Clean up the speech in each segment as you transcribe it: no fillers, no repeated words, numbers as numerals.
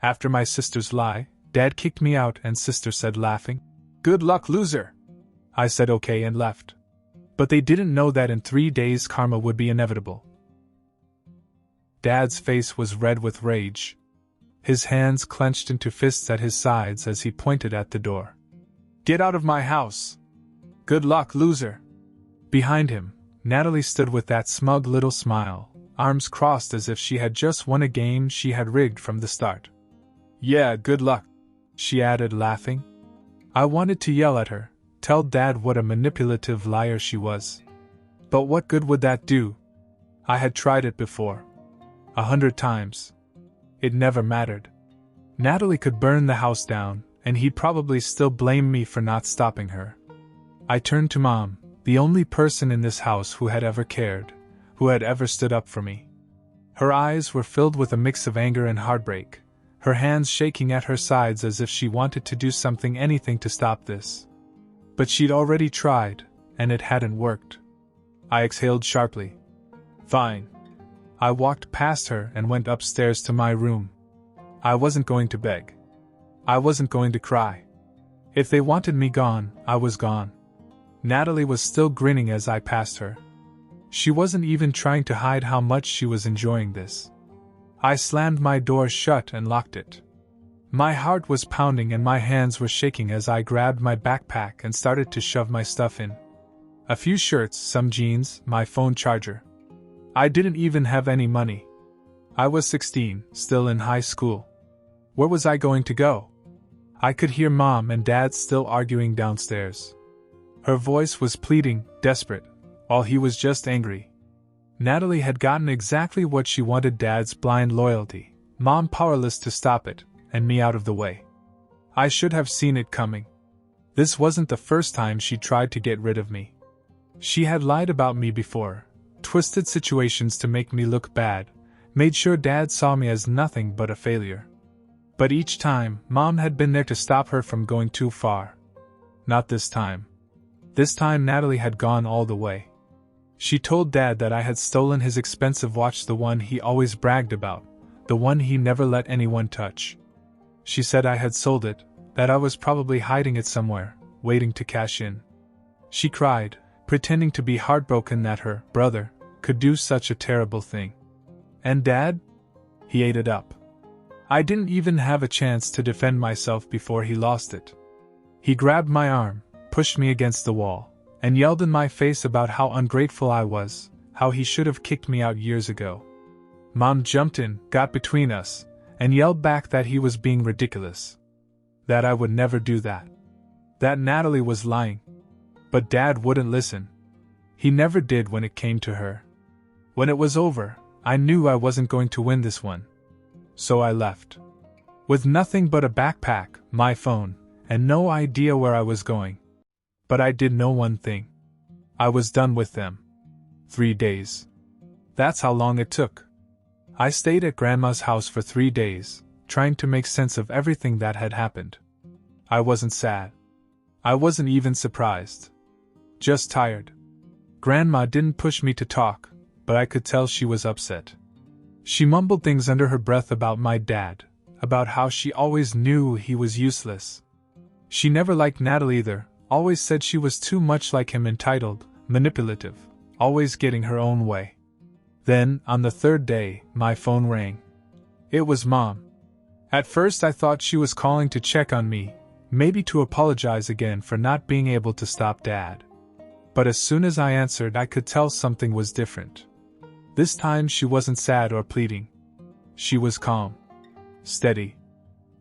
After my sister's lie, Dad kicked me out and sister said laughing, "Good luck, loser." I said okay and left. But they didn't know that in 3 days karma would be inevitable. Dad's face was red with rage. His hands clenched into fists at his sides as he pointed at the door. "Get out of my house! Good luck, loser!" Behind him, Natalie stood with that smug little smile, arms crossed as if she had just won a game she had rigged from the start. "Yeah, good luck," she added, laughing. I wanted to yell at her, tell Dad what a manipulative liar she was. But what good would that do? I had tried it before. 100 times. It never mattered. Natalie could burn the house down, and he'd probably still blame me for not stopping her. I turned to Mom, the only person in this house who had ever cared, who had ever stood up for me. Her eyes were filled with a mix of anger and heartbreak, her hands shaking at her sides as if she wanted to do something, anything to stop this. But she'd already tried, and it hadn't worked. I exhaled sharply. Fine. I walked past her and went upstairs to my room. I wasn't going to beg. I wasn't going to cry. If they wanted me gone, I was gone. Natalie was still grinning as I passed her. She wasn't even trying to hide how much she was enjoying this. I slammed my door shut and locked it. My heart was pounding and my hands were shaking as I grabbed my backpack and started to shove my stuff in. A few shirts, some jeans, my phone charger. I didn't even have any money. I was 16, still in high school. Where was I going to go? I could hear Mom and Dad still arguing downstairs. Her voice was pleading, desperate, while he was just angry. Natalie had gotten exactly what she wanted: Dad's blind loyalty, Mom powerless to stop it, and me out of the way. I should have seen it coming. This wasn't the first time she tried to get rid of me. She had lied about me before, twisted situations to make me look bad, made sure Dad saw me as nothing but a failure. But each time, Mom had been there to stop her from going too far. Not this time. This time Natalie had gone all the way. She told Dad that I had stolen his expensive watch, the one he always bragged about, the one he never let anyone touch. She said I had sold it, that I was probably hiding it somewhere, waiting to cash in. She cried, pretending to be heartbroken that her brother could do such a terrible thing. And Dad? He ate it up. I didn't even have a chance to defend myself before he lost it. He grabbed my arm, pushed me against the wall, and yelled in my face about how ungrateful I was, how he should have kicked me out years ago. Mom jumped in, got between us, and yelled back that he was being ridiculous. That I would never do that. That Natalie was lying. But Dad wouldn't listen. He never did when it came to her. When it was over, I knew I wasn't going to win this one. So I left. With nothing but a backpack, my phone, and no idea where I was going. But I did know one thing. I was done with them. 3 days. That's how long it took. I stayed at Grandma's house for 3 days, trying to make sense of everything that had happened. I wasn't sad. I wasn't even surprised. Just tired. Grandma didn't push me to talk, but I could tell she was upset. She mumbled things under her breath about my dad, about how she always knew he was useless. She never liked Natalie either, always said she was too much like him, entitled, manipulative, always getting her own way. Then, on the 3rd day, my phone rang. It was Mom. At first I thought she was calling to check on me, maybe to apologize again for not being able to stop Dad. But as soon as I answered, I could tell something was different. This time she wasn't sad or pleading. She was calm. Steady.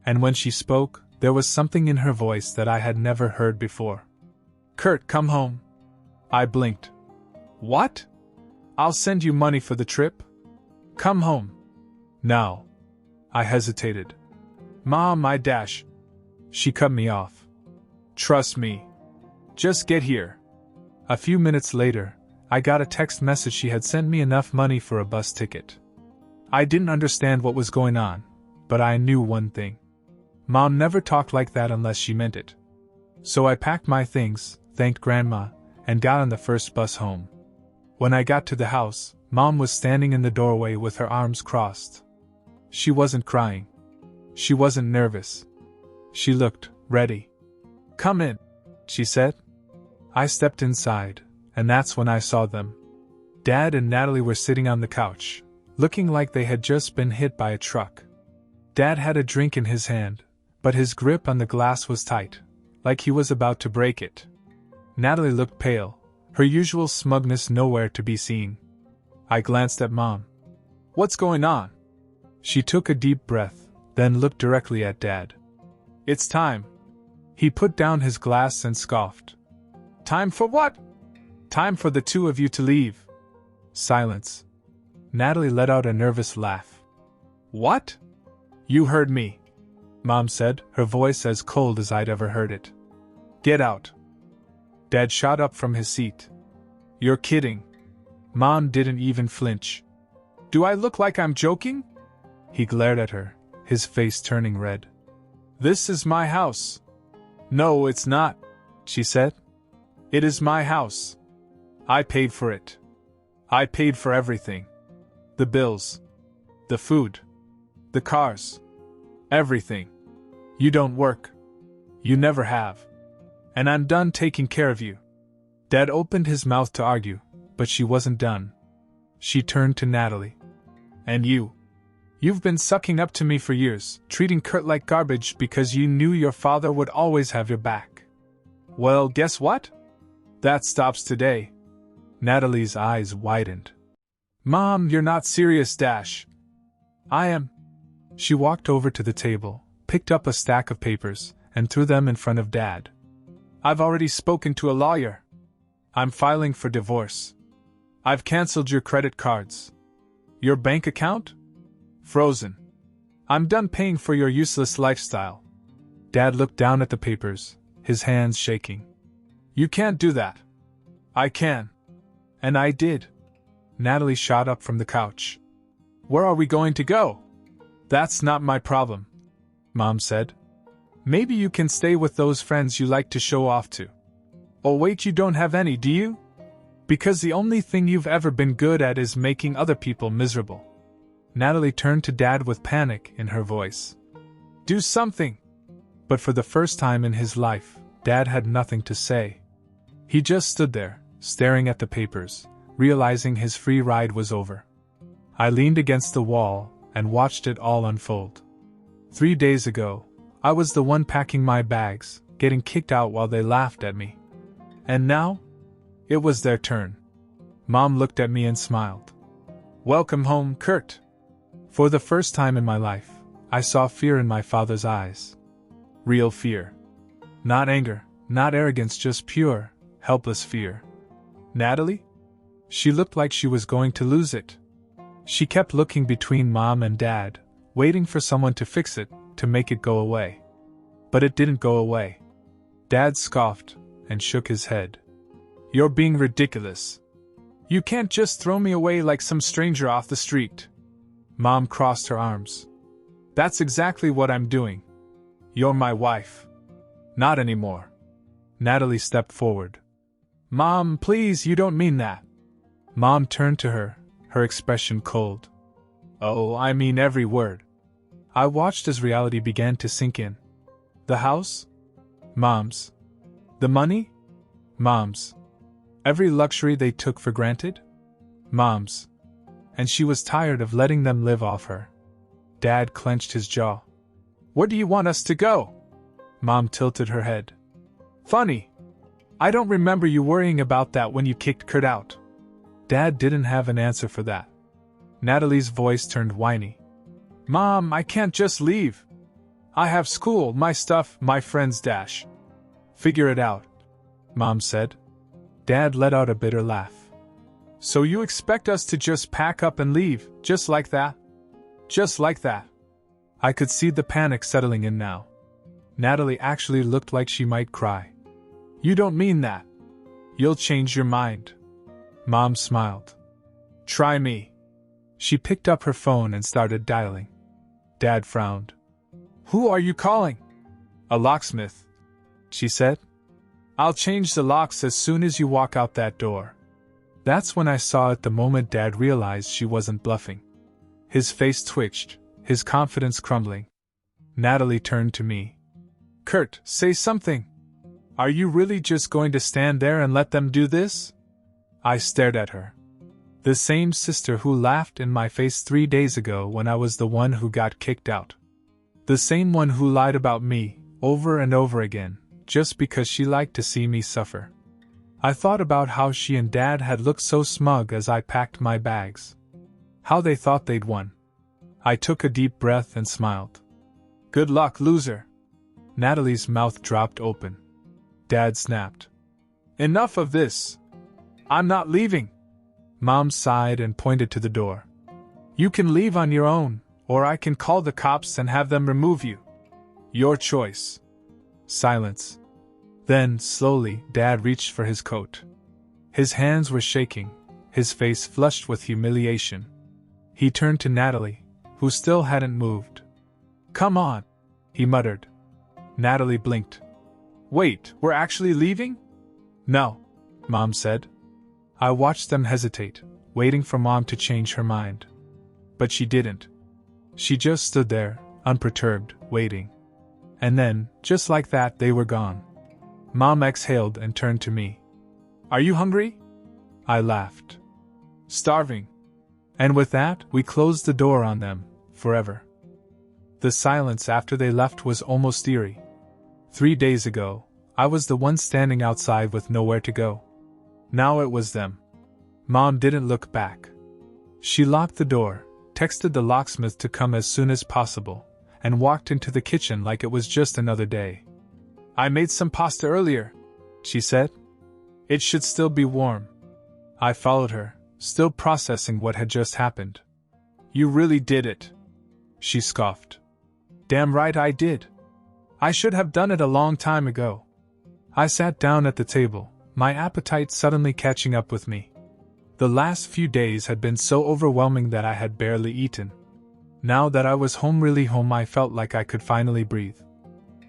And when she spoke, there was something in her voice that I had never heard before. "Kurt, come home." I blinked. "What? I'll send you money for the trip. Come home." "Now." I hesitated. "Mom, my dash." She cut me off. "Trust me. Just get here." A few minutes later, I got a text message. She had sent me enough money for a bus ticket. I didn't understand what was going on, but I knew one thing. Mom never talked like that unless she meant it. So I packed my things, thanked Grandma, and got on the first bus home. When I got to the house, Mom was standing in the doorway with her arms crossed. She wasn't crying. She wasn't nervous. She looked ready. "Come in," she said. I stepped inside, and that's when I saw them. Dad and Natalie were sitting on the couch, looking like they had just been hit by a truck. Dad had a drink in his hand, but his grip on the glass was tight, like he was about to break it. Natalie looked pale, her usual smugness nowhere to be seen. I glanced at Mom. "What's going on?" She took a deep breath, then looked directly at Dad. "It's time." He put down his glass and scoffed. "Time for what?" "Time for the two of you to leave." Silence. Natalie let out a nervous laugh. "What?" "You heard me," Mom said, her voice as cold as I'd ever heard it. "Get out." Dad shot up from his seat. "You're kidding." Mom didn't even flinch. "Do I look like I'm joking?" He glared at her, his face turning red. "This is my house." "No, it's not," she said. "It is my house. I paid for it. I paid for everything. The bills. The food. The cars. Everything. You don't work. You never have. And I'm done taking care of you." Dad opened his mouth to argue, but she wasn't done. She turned to Natalie. "And you? You've been sucking up to me for years, treating Kurt like garbage because you knew your father would always have your back. Well, guess what? That stops today." Natalie's eyes widened. "Mom, you're not serious, Dash." "I am." She walked over to the table, picked up a stack of papers, and threw them in front of Dad. "I've already spoken to a lawyer. I'm filing for divorce. I've canceled your credit cards. Your bank account? Frozen. I'm done paying for your useless lifestyle." Dad looked down at the papers, his hands shaking. "You can't do that." "I can. And I did." Natalie shot up from the couch. "Where are we going to go?" "That's not my problem," Mom said. "Maybe you can stay with those friends you like to show off to." "Oh wait, you don't have any, do you? Because the only thing you've ever been good at is making other people miserable." Natalie turned to Dad with panic in her voice. "Do something!" But for the first time in his life, Dad had nothing to say. He just stood there, staring at the papers, realizing his free ride was over. I leaned against the wall and watched it all unfold. 3 days ago, I was the one packing my bags, getting kicked out while they laughed at me. And now? It was their turn. Mom looked at me and smiled. "Welcome home, Kurt." For the first time in my life, I saw fear in my father's eyes. Real fear. Not anger, not arrogance, just pure, helpless fear. Natalie? She looked like she was going to lose it. She kept looking between Mom and Dad, waiting for someone to fix it, to make it go away. But it didn't go away. Dad scoffed and shook his head. "You're being ridiculous. You can't just throw me away like some stranger off the street." Mom crossed her arms. "That's exactly what I'm doing. You're my wife." "Not anymore." Natalie stepped forward. "Mom, please, you don't mean that." Mom turned to her, her expression cold. "Oh, I mean every word." I watched as reality began to sink in. The house? Mom's. The money? Mom's. Every luxury they took for granted? Mom's. And she was tired of letting them live off her. Dad clenched his jaw. "Where do you want us to go?" Mom tilted her head. "Funny. I don't remember you worrying about that when you kicked Kurt out." Dad didn't have an answer for that. Natalie's voice turned whiny. "Mom, I can't just leave. I have school, my stuff, my friends, Dash." "Figure it out," Mom said. Dad let out a bitter laugh. "So you expect us to just pack up and leave, just like that? Just like that?" I could see the panic settling in now. Natalie actually looked like she might cry. "You don't mean that. You'll change your mind." Mom smiled. "Try me." She picked up her phone and started dialing. Dad frowned. "Who are you calling?" "A locksmith," she said. "I'll change the locks as soon as you walk out that door." That's when I saw at the moment Dad realized she wasn't bluffing. His face twitched, his confidence crumbling. Natalie turned to me. Kurt, say something. Are you really just going to stand there and let them do this? I stared at her. The same sister who laughed in my face 3 days ago when I was the one who got kicked out. The same one who lied about me, over and over again, just because she liked to see me suffer. I thought about how she and Dad had looked so smug as I packed my bags. How they thought they'd won. I took a deep breath and smiled. Good luck, loser. Natalie's mouth dropped open. Dad snapped. Enough of this. I'm not leaving. Mom sighed and pointed to the door. You can leave on your own, or I can call the cops and have them remove you. Your choice. Silence. Then, slowly, Dad reached for his coat. His hands were shaking, his face flushed with humiliation. He turned to Natalie, who still hadn't moved. Come on, he muttered. Natalie blinked. Wait, we're actually leaving? No, Mom said. I watched them hesitate, waiting for Mom to change her mind. But she didn't. She just stood there, unperturbed, waiting. And then, just like that, they were gone. Mom exhaled and turned to me. Are you hungry? I laughed. Starving. And with that, we closed the door on them, forever. The silence after they left was almost eerie. 3 days ago, I was the one standing outside with nowhere to go. Now it was them. Mom didn't look back. She locked the door, texted the locksmith to come as soon as possible, and walked into the kitchen like it was just another day. I made some pasta earlier, she said. It should still be warm. I followed her, still processing what had just happened. You really did it, she scoffed. Damn right I did. I should have done it a long time ago. I sat down at the table, my appetite suddenly catching up with me. The last few days had been so overwhelming that I had barely eaten. Now that I was home, really home, I felt like I could finally breathe.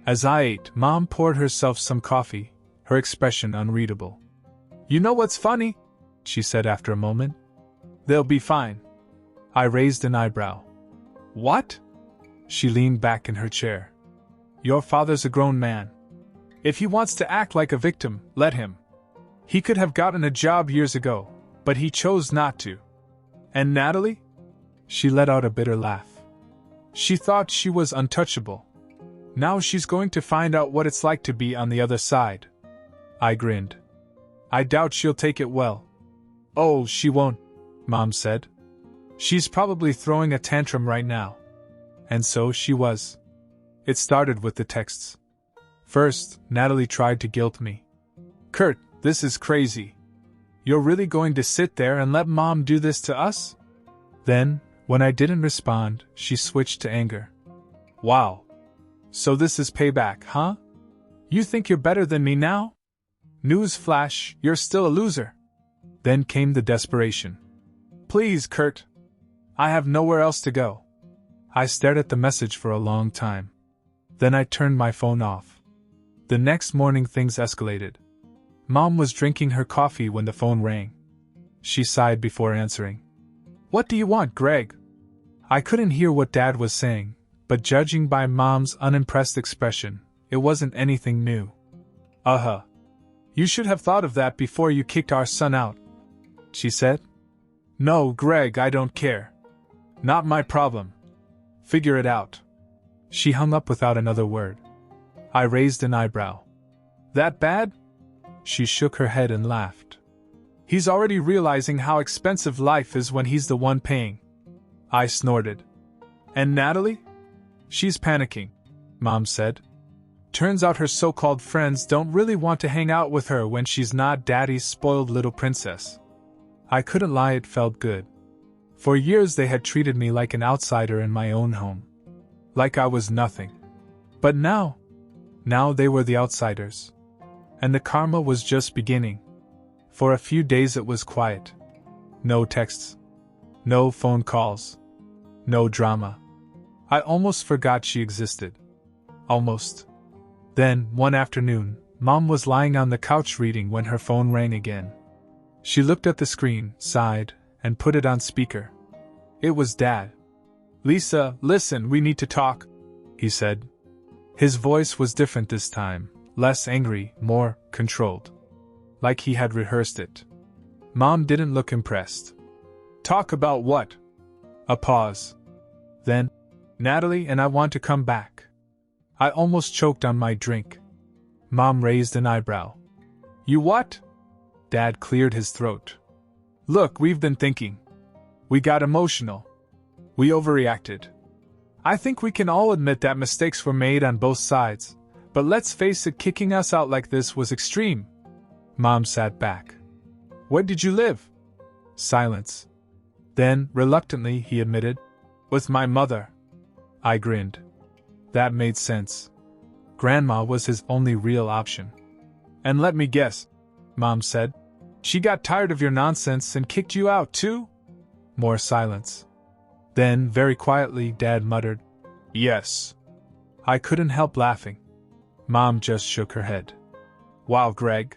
As I ate, Mom poured herself some coffee, her expression unreadable. You know what's funny? She said after a moment. They'll be fine. I raised an eyebrow. What? She leaned back in her chair. Your father's a grown man. If he wants to act like a victim, let him. He could have gotten a job years ago, but he chose not to. And Natalie? She let out a bitter laugh. She thought she was untouchable. Now she's going to find out what it's like to be on the other side. I grinned. I doubt she'll take it well. Oh, she won't, Mom said. She's probably throwing a tantrum right now. And so she was. It started with the texts. First, Natalie tried to guilt me. Kurt, this is crazy. You're really going to sit there and let Mom do this to us? Then, when I didn't respond, she switched to anger. Wow. So this is payback, huh? You think you're better than me now? Newsflash, you're still a loser. Then came the desperation. Please, Kurt. I have nowhere else to go. I stared at the message for a long time. Then I turned my phone off. The next morning things escalated. Mom was drinking her coffee when the phone rang. She sighed before answering. What do you want, Greg? I couldn't hear what Dad was saying, but judging by Mom's unimpressed expression, it wasn't anything new. You should have thought of that before you kicked our son out, she said. No, Greg, I don't care. Not my problem. Figure it out. She hung up without another word. I raised an eyebrow. That bad? She shook her head and laughed. He's already realizing how expensive life is when he's the one paying. I snorted. And Natalie? She's panicking, Mom said. Turns out her so-called friends don't really want to hang out with her when she's not Daddy's spoiled little princess. I couldn't lie, it felt good. For years they had treated me like an outsider in my own home. Like I was nothing. But now they were the outsiders. And the karma was just beginning. For a few days it was quiet. No texts. No phone calls. No drama. I almost forgot she existed. Almost. Then, one afternoon, Mom was lying on the couch reading when her phone rang again. She looked at the screen, sighed, and put it on speaker. It was Dad. Lisa, listen, we need to talk, he said. His voice was different this time, less angry, more controlled. Like he had rehearsed it. Mom didn't look impressed. Talk about what? A pause. Then, Natalie and I want to come back. I almost choked on my drink. Mom raised an eyebrow. You what? Dad cleared his throat. Look, we've been thinking. We got emotional. We overreacted. I think we can all admit that mistakes were made on both sides, but let's face it, kicking us out like this was extreme. Mom sat back. Where did you live? Silence. Then, reluctantly, he admitted, with my mother. I grinned. That made sense. Grandma was his only real option. And let me guess, Mom said. She got tired of your nonsense and kicked you out too? More silence. Then, very quietly, Dad muttered, Yes. I couldn't help laughing. Mom just shook her head. Wow, Greg.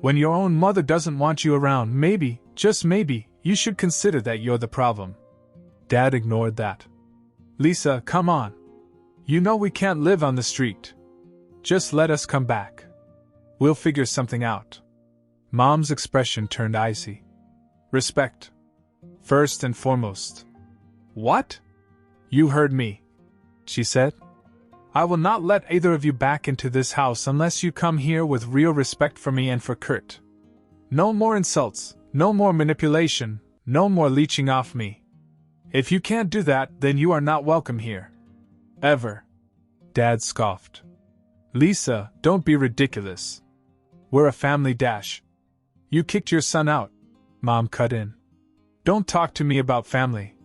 When your own mother doesn't want you around, maybe, just maybe, you should consider that you're the problem. Dad ignored that. Lisa, come on. You know we can't live on the street. Just let us come back. We'll figure something out. Mom's expression turned icy. Respect. First and foremost. What? You heard me, she said. I will not let either of you back into this house unless you come here with real respect for me and for Kurt. No more insults, no more manipulation, no more leeching off me. If you can't do that, then you are not welcome here. Ever. Dad scoffed. Lisa, don't be ridiculous. We're a family dash. You kicked your son out. Mom cut in. Don't talk to me about family.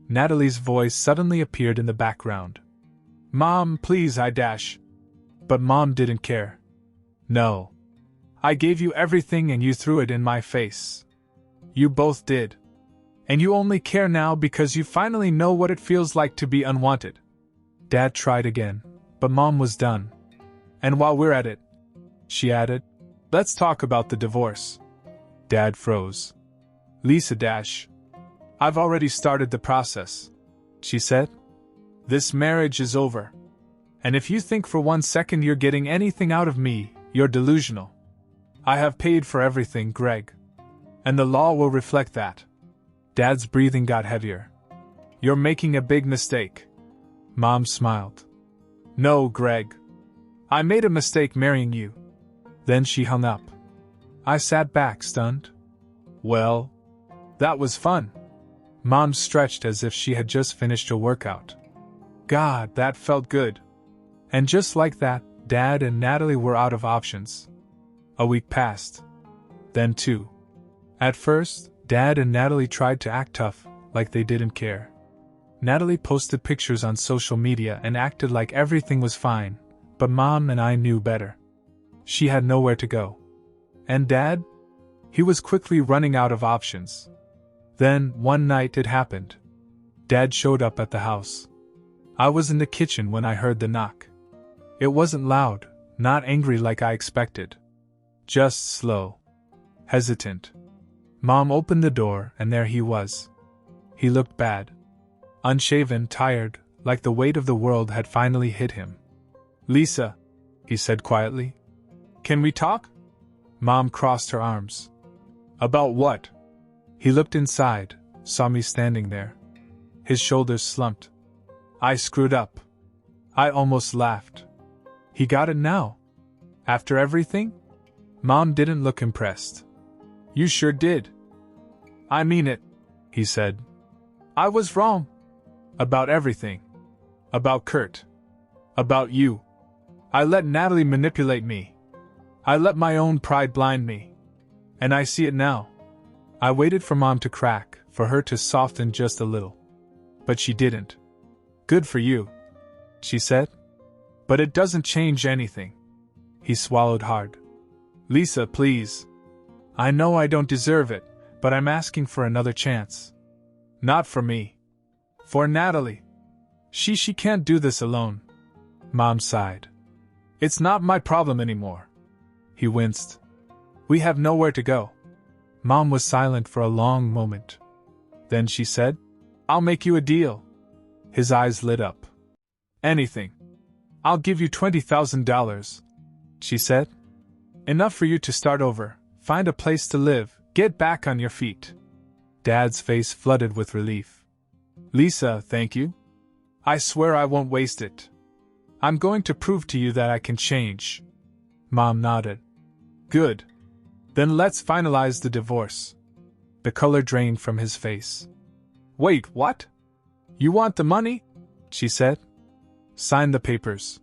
Natalie's voice suddenly appeared in the background. Mom, please, I dash. But Mom didn't care. No. I gave you everything and you threw it in my face. You both did. And you only care now because you finally know what it feels like to be unwanted. Dad tried again, but Mom was done. And while we're at it, she added, let's talk about the divorce. Dad froze. Lisa dash. I've already started the process, she said. This marriage is over. And if you think for 1 second you're getting anything out of me, you're delusional. I have paid for everything, Greg. And the law will reflect that. Dad's breathing got heavier. You're making a big mistake. Mom smiled. No, Greg. I made a mistake marrying you. Then she hung up. I sat back, stunned. Well, that was fun. Mom stretched as if she had just finished a workout. God, that felt good. And just like that, Dad and Natalie were out of options. A week passed. Then 2. At first, Dad and Natalie tried to act tough, like they didn't care. Natalie posted pictures on social media and acted like everything was fine, but Mom and I knew better. She had nowhere to go. And Dad? He was quickly running out of options. Then, one night it happened. Dad showed up at the house. I was in the kitchen when I heard the knock. It wasn't loud, not angry like I expected. Just slow. Hesitant. Mom opened the door and there he was. He looked bad. Unshaven, tired, like the weight of the world had finally hit him. Lisa, he said quietly. Can we talk? Mom crossed her arms. About what? He looked inside, saw me standing there. His shoulders slumped. I screwed up. I almost laughed. He got it now. After everything? Mom didn't look impressed. You sure did. I mean it, he said. I was wrong. About everything. About Kurt. About you. I let Natalie manipulate me. I let my own pride blind me. And I see it now. I waited for Mom to crack, for her to soften just a little. But she didn't. Good for you, she said. But it doesn't change anything. He swallowed hard. Lisa, please. I know I don't deserve it, but I'm asking for another chance. Not for me. For Natalie. She can't do this alone. Mom sighed. It's not my problem anymore. He winced. We have nowhere to go. Mom was silent for a long moment. Then she said, I'll make you a deal. His eyes lit up. Anything. I'll give you $20,000, she said. Enough for you to start over, find a place to live, get back on your feet. Dad's face flooded with relief. Lisa, thank you. I swear I won't waste it. I'm going to prove to you that I can change. Mom nodded. Good. Then let's finalize the divorce. The color drained from his face. Wait, what? You want the money? She said. Sign the papers.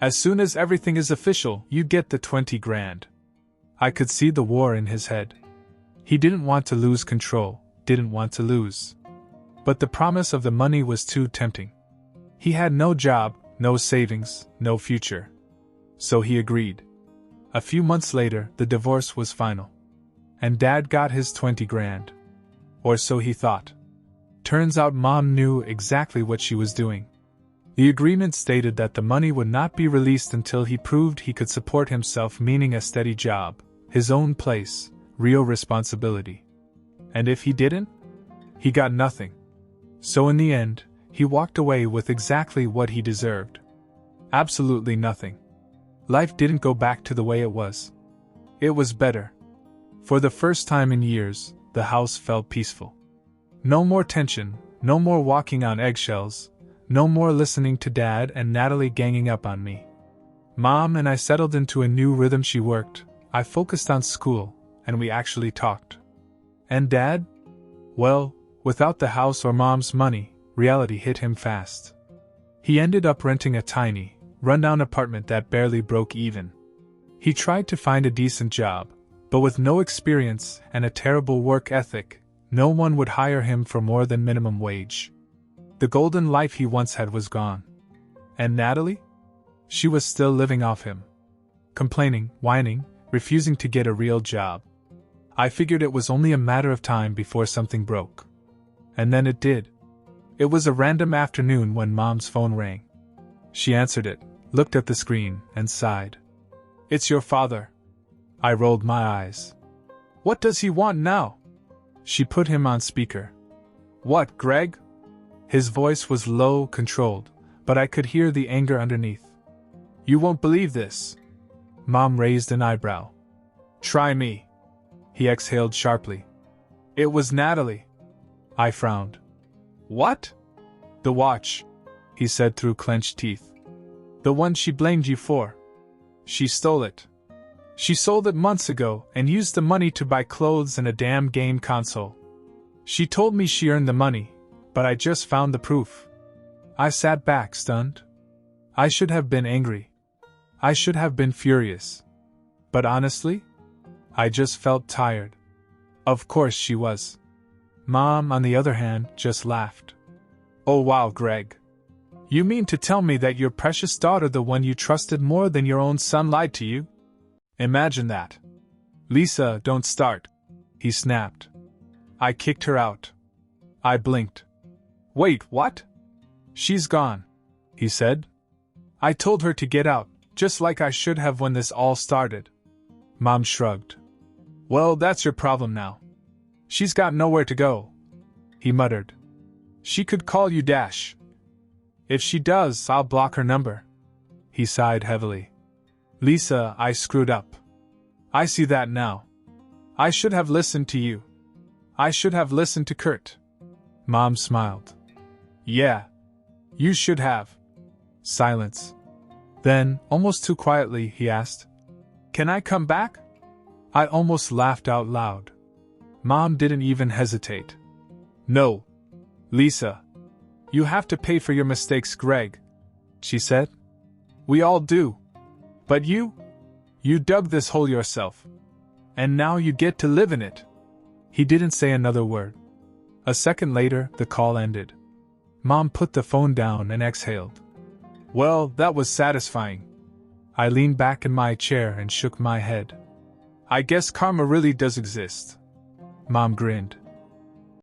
As soon as everything is official, you get the 20 grand. I could see the war in his head. He didn't want to lose control, didn't want to lose. But the promise of the money was too tempting. He had no job, no savings, no future. So he agreed. A few months later, the divorce was final. And Dad got his 20 grand. Or so he thought. Turns out Mom knew exactly what she was doing. The agreement stated that the money would not be released until he proved he could support himself, meaning a steady job, his own place, real responsibility. And if he didn't, he got nothing. So in the end, he walked away with exactly what he deserved. Absolutely nothing. Life didn't go back to the way it was. It was better. For the first time in years, the house felt peaceful. No more tension, no more walking on eggshells, no more listening to Dad and Natalie ganging up on me. Mom and I settled into a new rhythm. She worked, I focused on school, and we actually talked. And Dad? Well, without the house or Mom's money, reality hit him fast. He ended up renting a tiny, rundown apartment that barely broke even. He tried to find a decent job, but with no experience and a terrible work ethic, no one would hire him for more than minimum wage. The golden life he once had was gone. And Natalie? She was still living off him. Complaining, whining, refusing to get a real job. I figured it was only a matter of time before something broke. And then it did. It was a random afternoon when Mom's phone rang. She answered it, looked at the screen, and sighed. It's your father. I rolled my eyes. What does he want now? She put him on speaker. What, Greg? His voice was low, controlled, but I could hear the anger underneath. You won't believe this. Mom raised an eyebrow. Try me. He exhaled sharply. It was Natalie. I frowned. What? The watch, he said through clenched teeth. The one she blamed you for. She stole it. She sold it months ago and used the money to buy clothes and a damn game console. She told me she earned the money, but I just found the proof. I sat back, stunned. I should have been angry. I should have been furious. But honestly, I just felt tired. Of course she was. Mom, on the other hand, just laughed. Oh wow, Greg. You mean to tell me that your precious daughter, the one you trusted more than your own son, lied to you? Imagine that. Lisa, don't start, he snapped. I kicked her out. I blinked. Wait, what? She's gone, he said. I told her to get out, just like I should have when this all started. Mom shrugged. Well, that's your problem now. She's got nowhere to go, he muttered. She could call you Dash. If she does, I'll block her number. He sighed heavily. Lisa, I screwed up. I see that now. I should have listened to you. I should have listened to Kurt. Mom smiled. Yeah. You should have. Silence. Then, almost too quietly, he asked, Can I come back? I almost laughed out loud. Mom didn't even hesitate. No. Lisa. You have to pay for your mistakes, Greg, she said. We all do. But you dug this hole yourself. And now you get to live in it. He didn't say another word. A second later, the call ended. Mom put the phone down and exhaled. Well, that was satisfying. I leaned back in my chair and shook my head. I guess karma really does exist. Mom grinned.